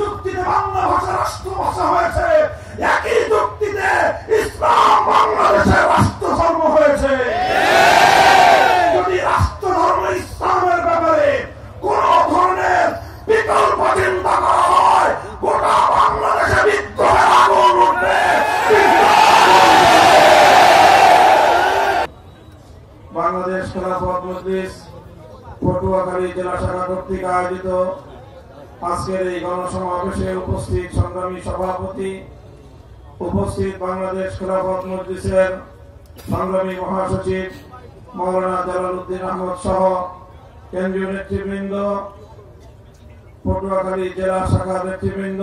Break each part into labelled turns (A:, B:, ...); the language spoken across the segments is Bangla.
A: যুক্তিতে বাংলা ভাষা রাষ্ট্রভাষা হয়েছে, একই যুক্তিতে ইসলাম বাংলাদেশের রাষ্ট্র ধর্ম হয়েছে। যদি রাষ্ট্র ধর্ম ইসলামের ব্যাপারে কোন ধরনের বিকল্প চিন্তা করা হয়, গোটা বাংলাদেশে বিদ্রোহের আগুন উঠবে। বাংলাদেশ খেলাফত মজলিস পটুয়াখালী জেলা শাখা কর্তৃক আয়োজিত আজকের এই গণসমাবেশে উপস্থিত সংগ্রামী সভাপতি, উপস্থিত বাংলাদেশ খেলাফত মজলিসের সংগ্রামী মহাসচিব মাওলানা জালালউদ্দিন আহমদ সহ কেন্দ্রীয় নেতৃবৃন্দ, পটুয়াখালী জেলা শাখা নেতৃবৃন্দ,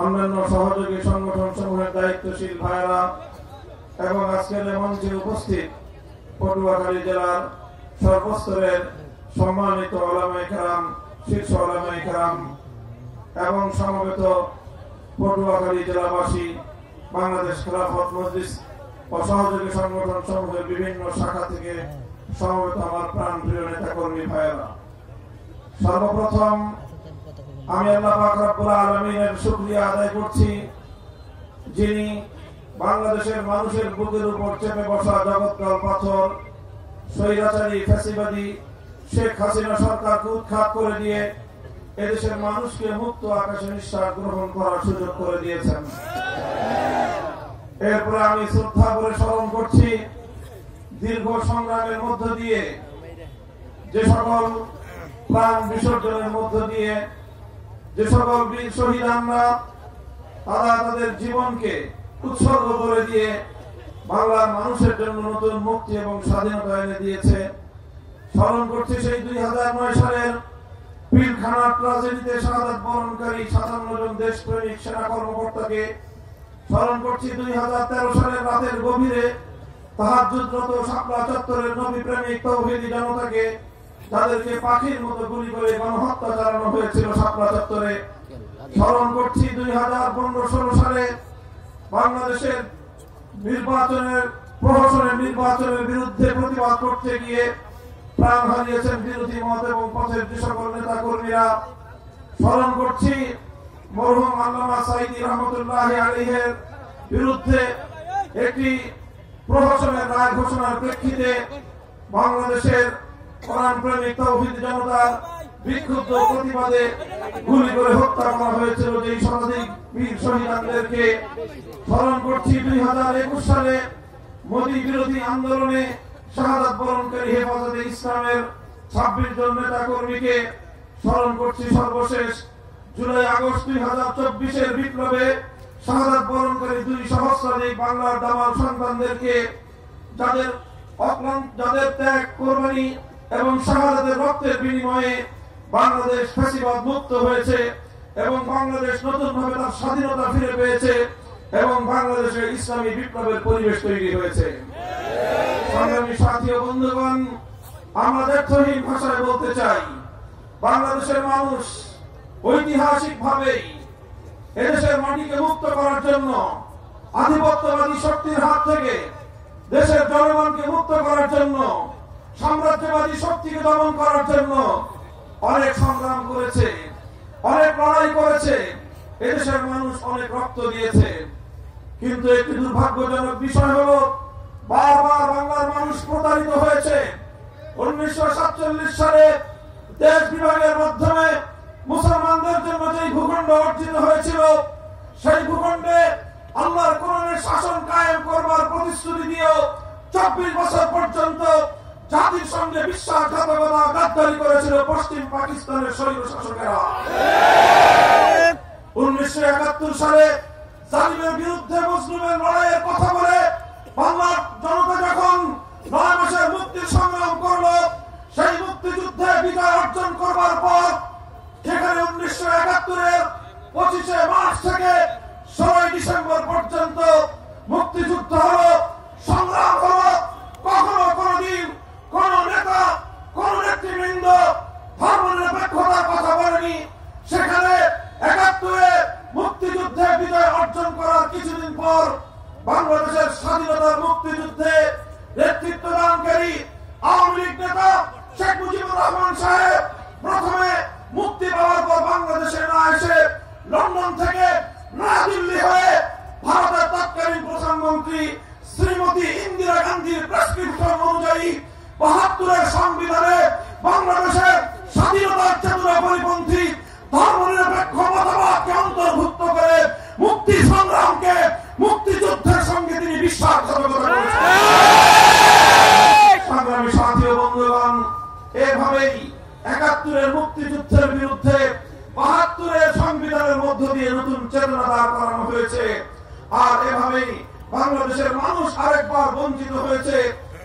A: অন্যান্য সহযোগী সংগঠন সমূহের দায়িত্বশীল ভাইয়েরা এবং আজকের মঞ্চে উপস্থিত পটুয়াখালী জেলার সর্বস্তরের সম্মানিত ওলামায়ে কেরাম, শীর্ষ ওলামায়ে কেরাম এবং সমবেত পটুয়াখালী জেলাবাসী, বাংলাদেশ খেলাফত মজলিস ও সহযোগী সংগঠন সমূহের বিভিন্ন শাখা থেকে সমবেত আমার প্রাণপ্রিয় নেতা কর্মী ভাইয়েরা, সর্বপ্রথম আমি আল্লাহ পাক রব্বুল আলামিনের শুকরিয়া আদায় করছি, যিনি বাংলাদেশের মানুষের বুকের উপর চেপে বসা জগৎকাল পাথর স্বৈরাচারী ফ্যাসিবাদী শেখ হাসিনা সরকারকে উৎখাত করে দিয়ে এদেশের মানুষকে মুক্ত আকাশে নিঃশ্বাস গ্রহণ করার সুযোগ করে দিয়েছেন। এরপরে আমি শ্রদ্ধা করে স্মরণ করছি দীর্ঘ সংগ্রামের মধ্য দিয়ে যে সকল প্রাণ বিসর্জনের মধ্য দিয়ে যে সকল বীর শহীদানরা তারা তাদের জীবনকে উৎসর্গ করে দিয়ে বাংলার মানুষের জন্য নতুন মুক্তি এবং স্বাধীনতা এনে দিয়েছে। স্মরণ করছি সেই 2009 সালের পিলখানা ট্রাজেডিতে শাহাদাত বরণকারী 57 জন দেশপ্রেমিক সেনা কর্মকর্তাকে। স্মরণ করছি 2013 সালের রাতের গভীরে তাহাজ্জুদরত শাপলা চত্বরের নবী প্রেমিক তৌহিদি জনতাকে, তাদেরকে পাখির মতো গুলি করে গণহত্যা চালানো হয়েছিল শাপলা চত্বরে। স্মরণ করছি 2015-16 সালে বাংলাদেশের প্রহসনের নির্বাচনের বিরুদ্ধে প্রতিবাদ করতে গিয়ে প্রাণ হারিয়েছেন বিরোধী মত এবং পথের যে সকল নেতা কর্মীরা। স্মরণ করছি মরহুম আল্লামা সাঈদী রহমতুল্লাহি আলাইহির বিরুদ্ধে একটি প্রহসনের রায় ঘোষণার প্রেক্ষিতে বাংলাদেশের কোরআন প্রেমিক তৌহিদি জনতার বিক্ষুব্ধ প্রতিবাদে গুলি করে হত্যা করা হয়েছিল যেই শতাধিক বীর শহীদদেরকে। স্মরণ করছি 2021 সালে মোদী বিরোধী আন্দোলনে শাহাদাত বরণকারী হেফাজতে ইসলামের 26 জন নেতা কর্মীকে। স্মরণ করছি সর্বশেষ জুলাই আগস্ট 2024-এর বিপ্লবে শাহাদাত বরণকারী 2 সহস্রাধিক বাংলার দামাল সন্তানদেরকে, যাদের ত্যাগ, কোরবানি এবং শাহাদাতের রক্তের বিনিময়ে বাংলাদেশ ফ্যাসিবাদ মুক্ত হয়েছে এবং বাংলাদেশ নতুনভাবে তার স্বাধীনতা ফিরে পেয়েছে এবং বাংলাদেশে ইসলামী বিপ্লবের পরিবেশ তৈরি হয়েছে। সংগ্রামী সাথী ও বন্ধুগণ, আমরা দ্ব্যর্থহীন ভাষায় বলতে চাই, বাংলাদেশের মানুষ ঐতিহাসিকভাবেই এদেশের মাটিকে মুক্ত করার জন্য, আধিপত্যবাদী শক্তির হাত থেকে দেশের জনগণকে মুক্ত করার জন্য, সাম্রাজ্যবাদী শক্তিকে দমন করার জন্য অনেক সংগ্রাম করেছে, অনেক লড়াই করেছে, এদেশের মানুষ অনেক রক্ত দিয়েছে। কিন্তু একটি দুর্ভাগ্যজনক বিষয় হলো বারবার বাংলার মানুষ প্রতারিত হয়েছে। 1947 সালে দেশ বিভাগের মাধ্যমে মুসলমানদের জন্য যে ভূখণ্ড অর্জিত হয়েছিল, সেই ভূখণ্ডে আল্লাহর কোরআনের শাসন কায়েম করবার প্রতিশ্রুতি দিয়েও 24 বছর পর্যন্ত জাতির সঙ্গে বিশ্বাসঘাতকতা, গাদ্দারি করেছিল পশ্চিম পাকিস্তানের স্বৈর শাসকেরা। 1971 সালে জালিমের বিরুদ্ধে মুসলিমের লড়াইয়ের কথা বলে বাংলার জনতা যখন 9 মাসের মুক্তির সংগ্রাম করলো, সেই মুক্তিযুদ্ধে বিজয় অর্জন করবার পর যেখানে 1971-এর 25শে মার্চ থেকে 16ই ডিসেম্বর পর্যন্ত মুক্তিযুদ্ধ হলো, সংগ্রাম হলো, কখনো কোনদিন কোন নেতা, কোন নেতৃবৃন্দ ধর্মনিরপেক্ষতার কথা বলেনি। সেখানে 71-এ মুক্তিযুদ্ধে বিজয় অর্জন করার কিছুদিন পর বাংলাদেশের স্বাধীনতার মুক্তিযুদ্ধে নেতৃত্ব দানকারী আওয়ামী লীগ নেতা শেখ মুজিবুর রহমান সাহেব প্রথমে মুক্তি পাওয়ার পর বাংলাদেশে না এসে দিয়ে নতুন চেতনা দাঁড় করানো হয়েছে। আর এভাবেই বাংলাদেশের মানুষ আরেকবার বঞ্চিত হয়েছে।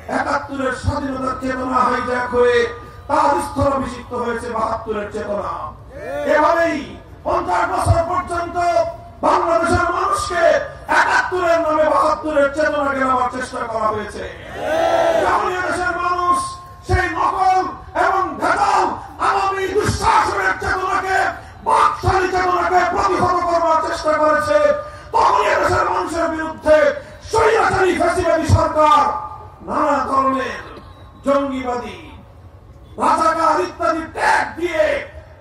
A: ৭১-এর স্বাধীনতার চেতনা হাইজ্যাক হয়ে তার স্থলাভিষিক্ত হয়েছে ৭২-এর চেতনা। এভাবেই ৫০ বছর পর্যন্ত বাংলাদেশের মানুষকে ৭১-এর নামে ৭২-এর চেতনাকে নেওয়ার চেষ্টা করা হয়েছে। দেশের মানুষ সেই নকল এবং ভেজাল আওয়ামী দুঃশাসনের চেতনাকে, বাকশালী চেতনাকে প্রতিহত করার চেষ্টা করেছে। তখন দেশের মানুষের বিরুদ্ধে স্বৈরাচারী ফ্যাসিবাদী সরকার নানা ধরনের জঙ্গিবাদী, রাজাকার ইত্যাদি ট্যাগ দিয়ে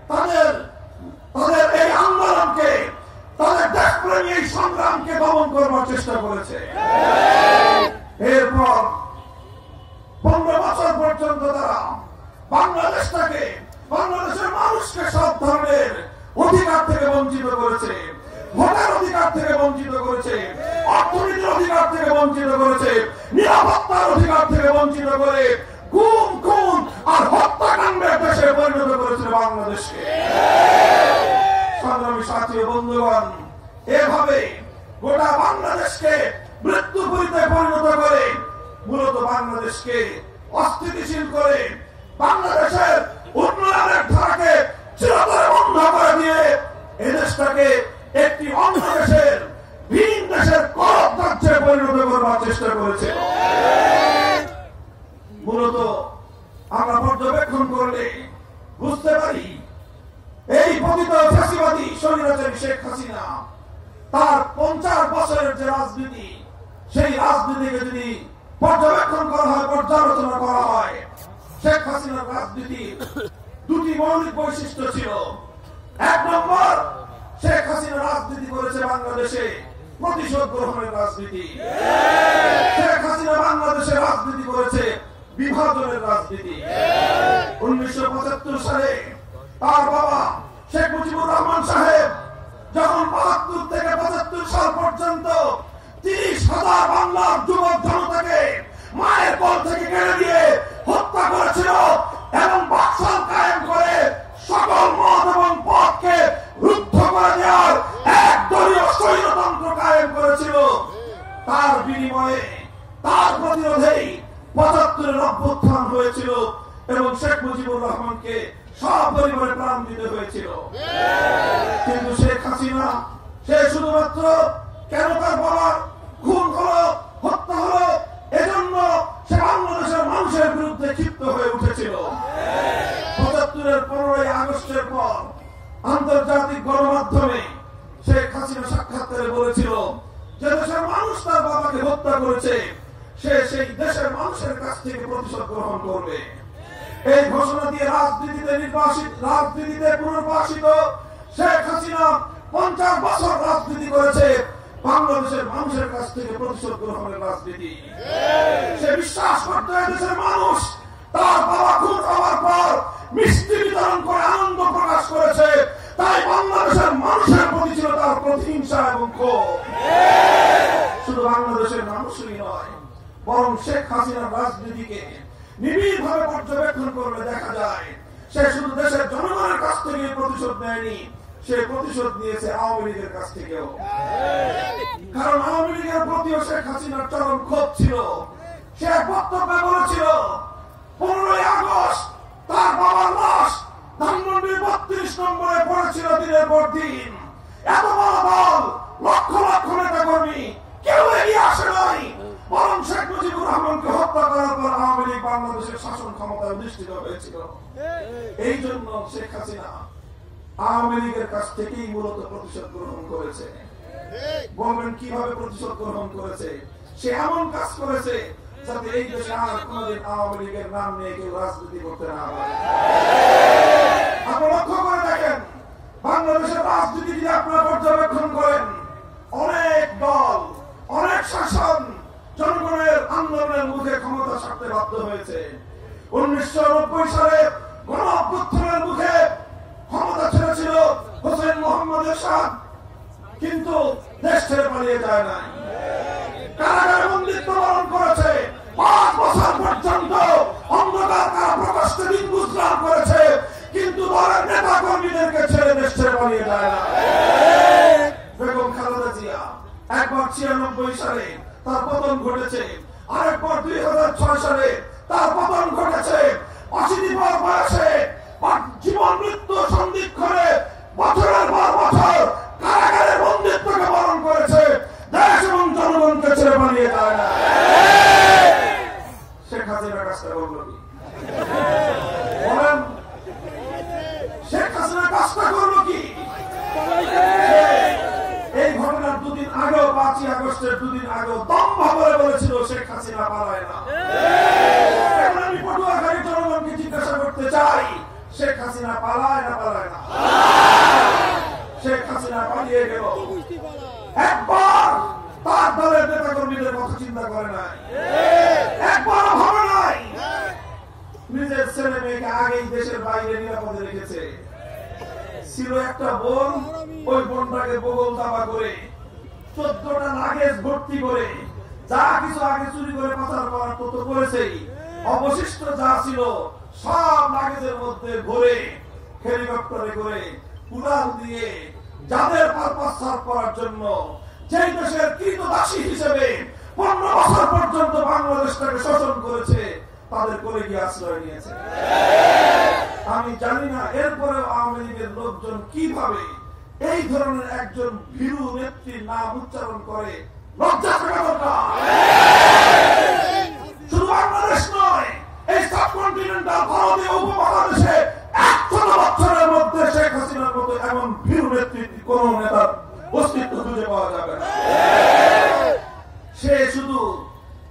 A: তাদের এই আন্দোলনকে, তাদের দেশপ্রেমী এই সংগ্রামকে দমন করবার চেষ্টা করেছে। এরপর ১৫ বছর পর্যন্ত তারা বাংলাদেশটাকে, বাংলাদেশের মানুষকে সব ধরনের অধিকার থেকে বঞ্চিত করেছে, ভোটের অধিকার থেকে বঞ্চিত করেছে, অর্থনীতির অধিকার থেকে বঞ্চিত করেছে, নিরাপত্তার অধিকার থেকে বঞ্চিত করে গুম, খুন আর হত্যাকাণ্ডের দেশে পরিণত করেছে বাংলাদেশকে। সংগ্রামী সাথী ও বন্ধুগণ, এভাবে গোটা বাংলাদেশকে মৃত্যুপুরীতে পরিণত করে, মূলত বাংলাদেশকে অস্থিতিশীল করে, বাংলাদেশের উন্নয়নের ধারাকে চিরতরে বন্ধ করে দিয়ে এদেশটাকে একটি অন্য দেশের, ভিন দেশের করপ রাজ্যে পরিণত করবার চেষ্টা করেছে। মূলত আমরা পর্যবেক্ষণ করলে বুঝতে পারি, এই পতিত ফ্যাসিবাদী স্বৈরাচারী শেখ হাসিনা তার ৫০ বছরের যে রাজনীতি, সেই রাজনীতিকে যদি পর্যবেক্ষণ করা হয়, পর্যালোচনা করা হয়, শেখ হাসিনার রাজনীতির দুটি মৌলিক বৈশিষ্ট্য ছিল। ১ নম্বর, শেখ হাসিনা রাজনীতি করেছে বাংলাদেশে প্রতিশোধ গ্রহণের রাজনীতি। শেখ হাসিনা বাংলাদেশে রাজনীতি করেছে বিভাজনের রাজনীতি। ১৯৭৫ সালে তার বাবা শেখ মুজিবুর রহমান সাহেব যখন ৭২ থেকে ৭৫ সাল পর্যন্ত ৩০,০০০ বাংলার যুবক জনতাকে মায়ের কোল থেকে কেড়ে দিয়ে হত্যা করেছিল এবং বাকশাল কায়েম করে সকল মত এবং পথকে রুদ্ধ করে দেওয়ার একদলীয় স্বৈরতন্ত্র কায়েম করেছিল, তার বিনিময়ে, তার প্রতিরোধেই ৭৫-এর অভ্যুত্থান হয়েছিল এবং শেখ মুজিবুর রহমানকে সপরিবারে প্রাণ দিতে হয়েছিল। কিন্তু শেখ হাসিনা, সে শুধুমাত্র কেন তার বাবার খুন হলো, হত্যা হলো, এজন্য সে বাংলাদেশের মানুষের বিরুদ্ধে ক্ষিপ্ত হয়ে উঠেছিল। ৭৫-এর ১৫ই আগস্টের পর আন্তর্জাতিক গণমাধ্যমে শেখ হাসিনা সাক্ষাৎকারে বলেছিল যে দেশের মানুষ তার বাবাকে হত্যা করেছে, সে সেই দেশের মানুষের কাছ থেকে প্রতিশোধ গ্রহণ করবে। এই ঘোষণা দিয়ে রাজনীতিতে পুনর্বাসিত শেখ হাসিনা ৫০ বছর রাজনীতি করেছে বাংলাদেশের মানুষের কাছ থেকে প্রতিশোধ গ্রহণের রাজনীতি। সে বিশ্বাস করতে দেশের মানুষ তার বাবা খুন হওয়ার পর মিষ্টি বিতরণ করে আনন্দ প্রকাশ করেছে, তাই বাংলাদেশের মানুষের প্রতি ছিল তার প্রতিহিংসা এবং ক্ষোভ। শুধু বাংলাদেশের মানুষই নয়, বরং শেখ হাসিনার রাজনীতিকে নিবিড়ভাবে পর্যবেক্ষণ করলে দেখা যায় সে শুধু দেশের জনগণের কাছ থেকে প্রতিশোধ নেয়নি, সে প্রতিশোধ নিয়েছে আওয়ামী লীগের কাছ থেকেও। কারণ আওয়ামী লীগের প্রতিও শেখ হাসিনার চরম ক্ষোভ ছিল। সে বক্তব্যে বলেছিল ১৫ই আগস্ট তার বাবার লাশ ধানমন্ডির ৩২ নম্বরে পড়েছিল দিনের পর দিন। এত বড় দল, লক্ষ লক্ষ নেতা কর্মী, কেউ এগিয়ে আসে নাই, বরং শেখ মুজিবুর রহমানকে হত্যা করার পর আওয়ামী লীগ বাংলাদেশের শাসন ক্ষমতায় অধিষ্ঠিত হয়েছিল। এই জন্য শেখ হাসিনা আওয়ামী লীগের কাছ থেকেই মূলত প্রতিশোধ গ্রহণ করেছে। বলবেন কিভাবে প্রতিশোধ গ্রহণ করেছে? সে এমন কাজ করেছে যাতে এই দেশে আর কোনদিন আওয়ামী লীগের নাম নিয়ে কেউ রাজনীতি করতে না পারে। আপনি লক্ষ্য করে দেখেন, বাংলাদেশের রাজনীতি যদি আপনারা পর্যবেক্ষণ করেন, অনেক দল, অনেক শাসন জনগণের আন্দোলনের মুখে ক্ষমতা ছাড়তে বাধ্য হয়েছে। ১৯৯০ সালে গণ অভ্যুত্থানের মুখে ক্ষমতা ছেড়েছিল হোসেন মোহাম্মদ এরশাদ, কিন্তু দেশ ছেড়ে পালিয়ে যায় নাই, কারাগারে বন্দিত্ব বরণ করেছে। ৫ বছর পর্যন্ত অন্ধকার কারা প্রকাশ্যে দিন গুজরান করেছে, কিন্তু দলের নেতা কর্মীদেরকে ছেড়ে দেশ ছেড়ে পালিয়ে যায় না। 96 সালে তার পতন ঘটেছে, আরেকবার 2006 সালে তার পতন ঘটেছে। 80 বয়সে জীবন মৃত্যু সন্ধিক্ষণে বছরের পর বছর কারাগারে বন্দিত্বকে বরণ করেছে। দেশ এবং জনগণকে ছেড়ে পালিয়ে যায় না। শেখ হাসিনা কাজটা করলো কি বলেন? শেখ হাসিনা কাজটা করলো কি? এই ঘটনার দুদিন আগেও 5ই আগস্টের দুদিন আগেও দম্ভ করে বলেছিল শেখ হাসিনা পালায় না। এখন আমি পটুয়াখালীর জনগণকে জিজ্ঞাসা করতে চাই, শেখ হাসিনা পালায় না পালায় না? শেখ হাসিনা পালিয়ে গেল, একবার তার দলের নেতা কর্মীদের কথা চিন্তা করে নাই, একবারও ভাবে নাই। নিজের ছেলে মেয়েকে আগেই দেশের বাইরে নিরাপদে রেখেছে। ছিল একটা বোন, ওই বোনটাকে বগল দাবা করে 14টা লাগেজ ভর্তি করে যা কিছু আগে চুরি করে পাচার করার তো করেছেই, অবশিষ্ট যা ছিল সব লাগেজের মধ্যে ভরে হেলিকপ্টারে করে উড়াল দিয়ে যাদের পারপাস সার্ভ করার জন্য যেই দেশের কৃতদাসী হিসেবে 15 বছর পর্যন্ত বাংলাদেশটাকে শোষণ করেছে তাদের করে গিয়ে আশ্রয় নিয়েছে। আমি জানি না এরপরে আওয়ামী লীগের লোকজন কিভাবে এই ধরনের একজন ভীরু নেত্রীর নাম উচ্চারণ করে। লজ্জা থাকা দরকার। শুধু বাংলাদেশ নয়, এই সাবকন্টিনেন্টাল ভারতীয় উপমহাদেশে 100 বছরের মধ্যে শেখ হাসিনার মতো এমন ভীরু নেতৃত্ব কোন নেতার অস্তিত্ব খুঁজে পাওয়া যাবে না। সে শুধু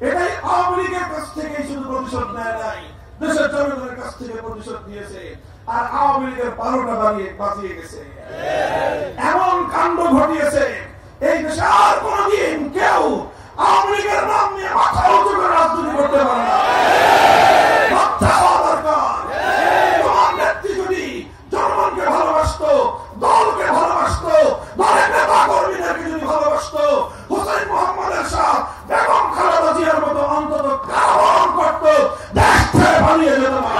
A: এটাই আওয়ামী লীগের কাছ থেকে শুধু প্রতিশোধ নেয় নাই, দেশের জনগণের কাছ থেকে প্রতিশোধ নিয়েছে। আর আওয়ামী লীগের 12টা বাঁচিয়ে গেছে, এমন কাণ্ড ঘটিয়েছে এই দেশে আর কোনদিন কেউ আওয়ামী লীগের নাম নিয়ে মাথা উঁচু করে রাজনীতি করতে পারে না। লজ্জা হওয়া দরকার। তোমার নেত্রী যদি জনগণকে ভালোবাসতো, দলকে ভালোবাসতো, দলের নেতা কর্মীদেরকে যদি ভালোবাসতো, হুসাইন মোহাম্মদ এরশাদ, বেগম খালেদা জিয়ার মতো অন্তত কারাবরণ করতো, দেশ ছেড়ে পালিয়ে যেত না।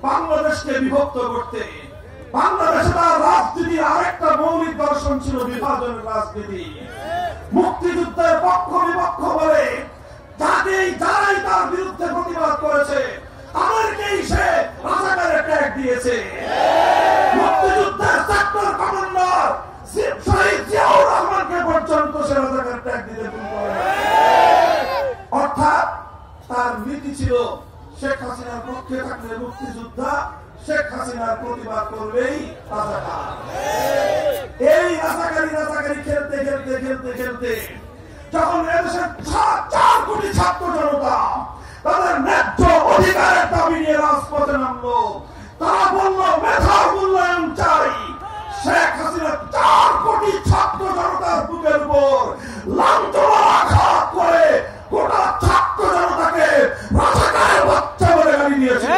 A: বাংলাদেশকে বিভক্ত করতে, বাংলাদেশে তার রাজনীতির আরেকটা মৌলিক দর্শন ছিল বিভাজনের রাজনীতি। মুক্তিযুদ্ধের পক্ষ বিপক্ষ বলে যারাই তার বিরুদ্ধে প্রতিবাদ করেছে তাদেরকেই সে রাজাকারের ট্যাগ দিয়েছে। মুক্তিযুদ্ধের সেক্টর কমান্ডার শহীদ জিয়াউর রহমানকে পর্যন্ত সে রাজাকারের ট্যাগ দিতে ভুল করে। অর্থাৎ তার নীতি ছিল শেখ হাসিনার পক্ষে থাকলে মুক্তিযোদ্ধা, শেখ হাসিনার প্রতিবাদ করলেই রাজাকার। এই রাজাকারি খেলতে খেলতে খেলতে খেলতে যখন এদেশের 4 কোটি ছাত্র জনতা তাদের ন্যায্য অধিকারের দাবি নিয়ে রাজপথে নামলো, তারা বলল মেধার মূল্যায়ন চাই। শেখ হাসিনা 4 কোটি ছাত্র জনতার বুকের উপর লাঞ্ছনা আঘাত করে গোটা ছাত্র জনতাকে রাজাকারের বাচ্চা বলে গালি দিয়েছে।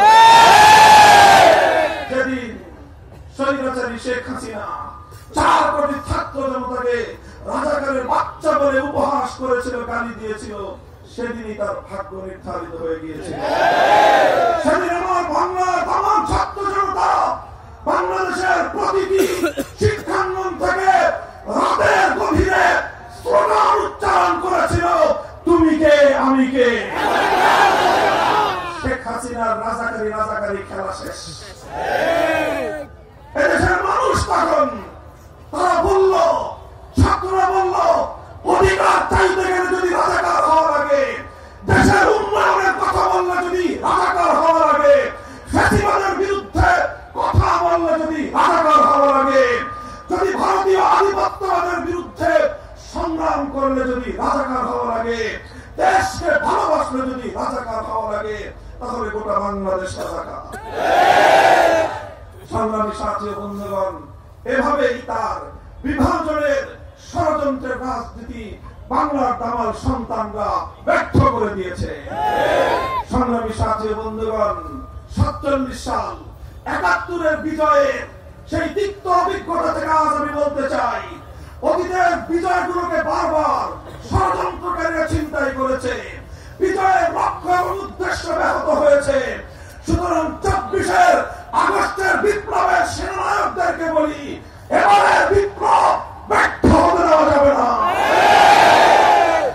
A: যেদিন স্বৈরাচারী শেখ হাসিনা 4 কোটি ছাত্র জনতাকে রাজাকারের বাচ্চা বলে উপহাস করেছিল, গালি দিয়েছিল, সেদিনই তার ভাগ্য নির্ধারিত হয়ে গিয়েছিল। সেদিন আমার বাংলার তামাম ছাত্র জনতা বাংলাদেশের প্রতিটি শিক্ষাঙ্গন থেকে রাতের গভীরে স্লোগান উচ্চারণ করেছিল, তুমি কে আমি কে। শেখ হাসিনার রাজাকারি খেলা শেষ। এদেশের মানুষ তখন তারা বলল, ছাত্ররা বলল, অধিকার চাইতে গেলে যদি রাজাকার হওয়া লাগে, দেশের উন্নয়নের কথা বললে যদি রাজাকার হওয়া লাগে, ফ্যাসিবাদের বিরুদ্ধে কথা বললে যদি রাজাকার হওয়া লাগে, যদি ভারতীয় আধিপত্যবাদের বিরুদ্ধে সংগ্রাম করলে যদি রাজাকার হওয়া লাগে, দেশকে ভালোবাসলে যদি রাজাকার হওয়া লাগে, তাহলে গোটা বাংলাদেশ রাজাকার। সংগ্রামী সাথী ও বন্ধুগণ, এভাবেই তার বিভাজনের ষড়যন্ত্রের রাজনীতি বাংলার দামাল সন্তানরা ব্যর্থ করে দিয়েছে। সংগ্রামী সাথী ও বন্ধুগণ, 47 সাল 71-এর বিজয়ে সেই তিক্ত অভিজ্ঞতা থেকে আজ আমি বলতে চাই, অতীতের বিজয়গুলোকে বারবার ষড়যন্ত্রকারীরা চিন্তাই করেছে, বিজয়ের লক্ষ্য এবং উদ্দেশ্য ব্যাহত হয়েছে। সুতরাং 24 আগস্টের বিপ্লবের সেনানায়কদেরকে বলি, এবারের বিপ্লব ব্যর্থ হতে দেওয়া যাবে না।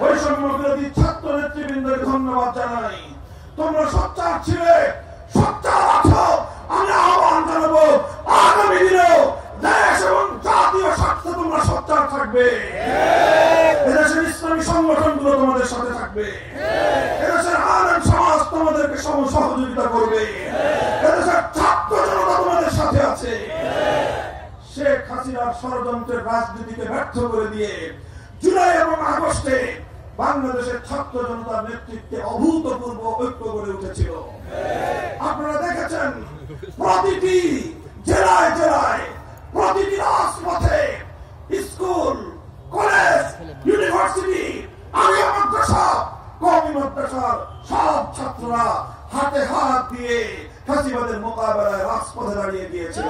A: বৈষম্য বিরোধী ছাত্র নেতৃবৃন্দকে ধন্যবাদ জানাই। তোমরা সোচ্চার ছিলে, সোচ্চার আছো। আমি আহ্বান জানাবো, আগামী দিনেও দেশ এবং জাতীয় স্বার্থে তোমরা সোচ্চার থাকবে। এদেশের ইসলামী সংগঠনগুলো তোমাদের সাথে থাকবে, এদেশের আলেম সমাজ তোমাদেরকে সহযোগিতা করবে, এদেশের ছাত্র জনতা তোমাদের সাথে আছে। শেখ হাসিনার ষড়যন্ত্রের রাজনীতিকে ব্যর্থ করে দিয়ে জুলাই এবং আগস্টে বাংলাদেশের ছাত্র জনতার নেতৃত্বে অভূতপূর্ব ঐক্য গড়ে উঠেছিল। আপনারা দেখেছেন প্রতিটি জেলায় জেলায়, প্রতিটি রাজপথে, স্কুল, কলেজ, ইউনিভার্সিটি, আলিয়া মাদ্রাসা, কওমি মাদ্রাসার সব ছাত্ররা হাতে হাত দিয়ে ফ্যাসিবাদের মোকাবেলায় রাজপথে দাঁড়িয়ে গিয়েছিল।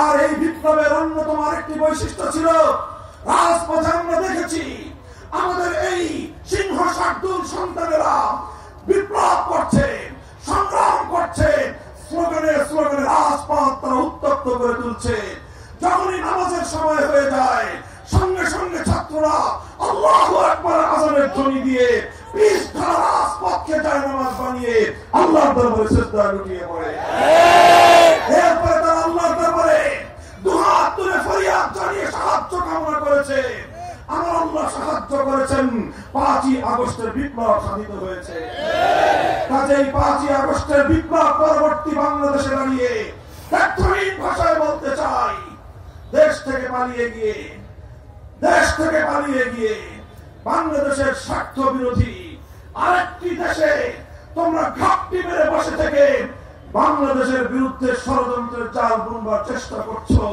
A: আর এই বিপ্লবের অন্যতম আরেকটি বৈশিষ্ট্য ছিল, রাজপথে আমরা দেখেছি আমাদের এই সিংহ শার্দুল সন্তানেরা বিপ্লব করছে, সংগ্রাম করছে, স্লোগানে স্লোগানে রাজপথ তারা উত্তপ্ত করে তুলছে। যখনই নামাজের সময় হয়ে যায়, সঙ্গে সঙ্গে ছাত্ররা আল্লাহু আকবার আযানের ধ্বনি দিয়ে পিছ ধারা রাজপথকে যায় নামাজ বানিয়ে আল্লাহর দরবারে সিজদায় লুটিয়ে পড়ে। এরপরে তারা আল্লাহর দরবারে দুহাত তুলে ফরিয়াদ জানিয়ে সাহায্য কামনা করেছে। আমার আল্লাহ সাহায্য করেছেন, 5ই আগস্টের বিপ্লব সাধিত হয়েছে। কাজেই 5ই আগস্টের বিপ্লব পরবর্তী বাংলাদেশে দাঁড়িয়ে ব্যর্থহীন ভাষায় বলতে চাই, দেশ থেকে পালিয়ে গিয়ে বাংলাদেশের স্বার্থ বিরোধী আরেকটি দেশে তোমরা ঘাপটি মেরে বসে থেকে বাংলাদেশের বিরুদ্ধে ষড়যন্ত্রের জাল বুনবার চেষ্টা করছো।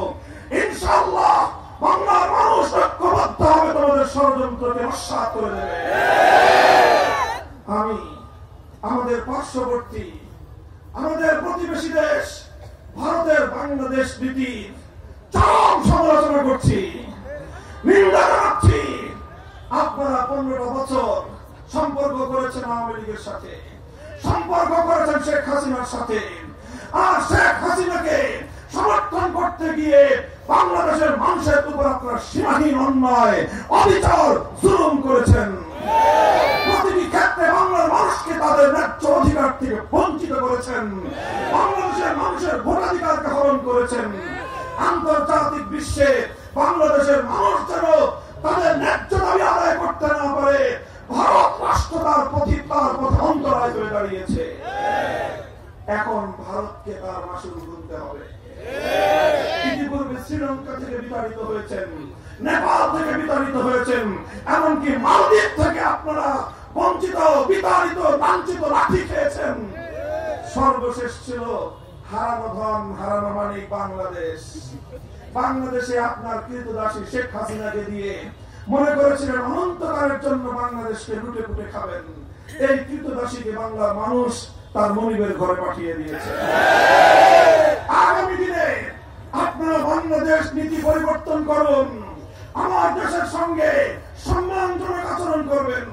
A: ইনশাআল্লাহ বাংলার মানুষ ঐক্যবদ্ধ হবে, তোমাদের ষড়যন্ত্রকে নস্যাৎ করে দেবে। আমি আমাদের পার্শ্ববর্তী, আমাদের প্রতিবেশী দেশ ভারতের বাংলাদেশ নীতির চরম সমালোচনা করছি, নিন্দা জানাচ্ছি। আপনারা 15টা বছর সম্পর্ক করেছেন আওয়ামী লীগের সাথে, সম্পর্ক করেছেন শেখ হাসিনার সাথে, আর শেখ হাসিনাকে সমর্থন করতে গিয়ে বাংলাদেশের মানুষের উপর আপনারা সীমাহীন অন্যায়, অবিচার, জুলুম করেছেন। প্রতিটি ক্ষেত্রে বাংলার মানুষকে তাদের ন্যায্য অধিকার থেকে বঞ্চিত করেছেন, বাংলাদেশের মানুষের ভোটাধিকারকে হরণ করেছেন। আন্তর্জাতিক বিশ্বে বাংলাদেশের মানুষ যেন তাদের ন্যায্য দাবি আদায় করতে না পারে, ভারত রাষ্ট্র তার পথে অন্তরায় হয়ে দাঁড়িয়েছে। এখন ভারতকে তার মাসুল গুনতে হবে। ইতিপূর্বে শ্রীলঙ্কা থেকে বিতাড়িত হয়েছেন, নেপাল থেকে বিতাড়িত হয়েছেন, এমনকি মালদ্বীপ থেকে আপনারা বঞ্চিত, বিতাড়িত, লাঞ্ছিত, লাঠি খেয়েছেন। সর্বশেষ ছিল হারানো ধন, হারানো মানিক বাংলাদেশ। বাংলাদেশে আপনার কৃতদাসী শেখ হাসিনাকে দিয়ে মনে করেছিলেন অনন্তকালের জন্য বাংলাদেশকে লুটে পুটে খাবেন। এই কৃতদাসীকে বাংলার মানুষ তার মনিবের ঘরে পাঠিয়ে দিয়েছে। আগামী দিনে আপনারা বাংলাদেশ নীতি পরিবর্তন করুন, আমার দেশের সঙ্গে সম্মানজনক আচরণ করবেন,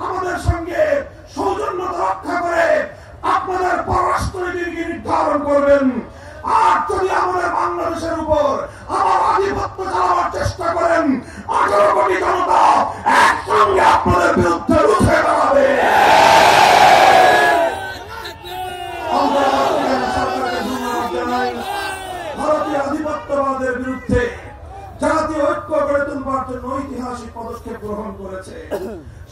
A: আমাদের সঙ্গে সৌজন্যতা রক্ষা করে আপনাদের পররাষ্ট্রনীতিকে নির্ধারণ করবেন। আর যদি আমাদের বাংলাদেশের উপর আবার আধিপত্য চালাবার চেষ্টা করেন, 18 কোটি জনতা একসঙ্গে আপনাদের বিরুদ্ধে রুখে দাঁড়াবে। ভারতীয় আধিপত্যবাদের বিরুদ্ধে জাতীয় ঐক্য গড়ে তুলবার জন্য ঐতিহাসিক পদক্ষেপ গ্রহণ করেছে।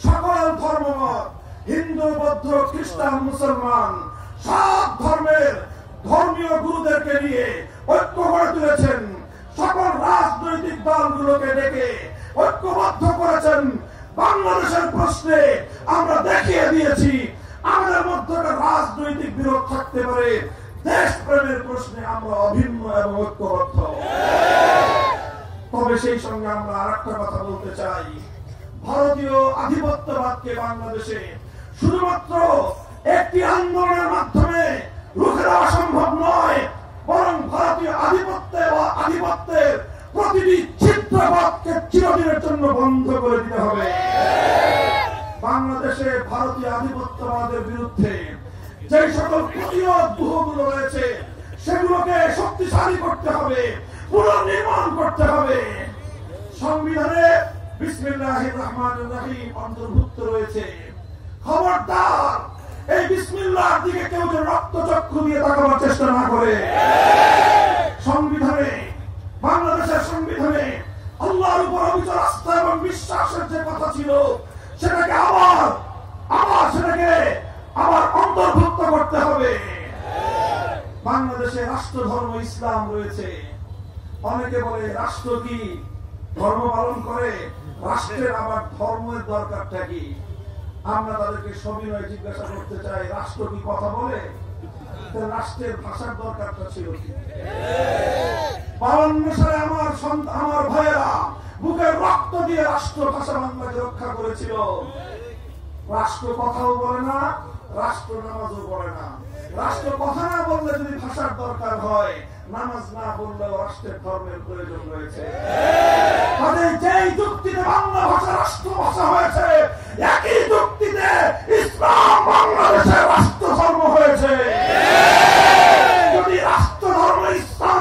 A: সকল ধর্মমত, হিন্দু, বৌদ্ধ, খ্রিস্টান, মুসলমান, সব ধর্মের ধর্মীয় গুরুদেরকে নিয়ে ঐক্য গড়ে তুলেছেন। সকল রাজনৈতিক দলগুলোকে ডেকে ঐক্যবদ্ধ করেছেন। বাংলাদেশের প্রশ্নে আমরা দেখিয়ে দিয়েছি আমাদের মধ্যে রাজনৈতিক বিরোধ থাকতে পারে, দেশপ্রেমের প্রশ্নে আমরা অভিন্ন এবং ঐক্যবদ্ধ। তবে সেই সঙ্গে আমরা আরেকটা কথা বলতে চাই, ভারতীয় আধিপত্যবাদকে বাংলাদেশে শুধুমাত্র একটি আন্দোলনের মাধ্যমে রুখে দেওয়া সম্ভব নয়, বরং ভারতীয় আধিপত্য সেগুলোকে শক্তিশালী করতে হবে, পুনর্নির্মাণ করতে হবে। সংবিধানে বিসমিল্লাহির রহমানির রহিম অন্তর্ভুক্ত রয়েছে। খবরদার এই বিসমিল্লাহর দিকে কেউ যেন রক্তচক্ষু দিয়ে তাকাবার চেষ্টা না করে। সংবিধানে, বাংলাদেশের সংবিধানে আল্লাহর উপর অবিচল আস্থা এবং বিশ্বাসের যে কথা ছিল সেটাকে আবার অন্তর্ভুক্ত করতে হবে। বাংলাদেশে রাষ্ট্র ধর্ম ইসলাম রয়েছে। অনেকে বলে রাষ্ট্র কি ধর্ম পালন করে, রাষ্ট্রের আবার ধর্মের দরকারটা কি? আমরা তাদেরকে সবিনয় জিজ্ঞাসা করতে চাই, রাষ্ট্র কি কথা বলে? রাষ্ট্রের ভাষার দরকারটা ছিল কি? 52 সালে আমার ভাইয়েরা বুকের রক্ত দিয়ে রাষ্ট্র ভাষা বাংলাকে রক্ষা করেছিল। রাষ্ট্র কথাও বলে না, রাষ্ট্র নামাজও পড়ে না। রাষ্ট্র কথা না বললে যদি ভাষার দরকার হয়, নামাজ না বললেও রাষ্ট্রের ধর্মের প্রয়োজন রয়েছে। তাদের যেই যুক্তিতে বাংলা ভাষা রাষ্ট্র ভাষা হয়েছে, একই যুক্তিতে ইসলাম বাংলাদেশের রাষ্ট্র ধর্ম হয়েছে। যদি রাষ্ট্র ধর্ম ইসলাম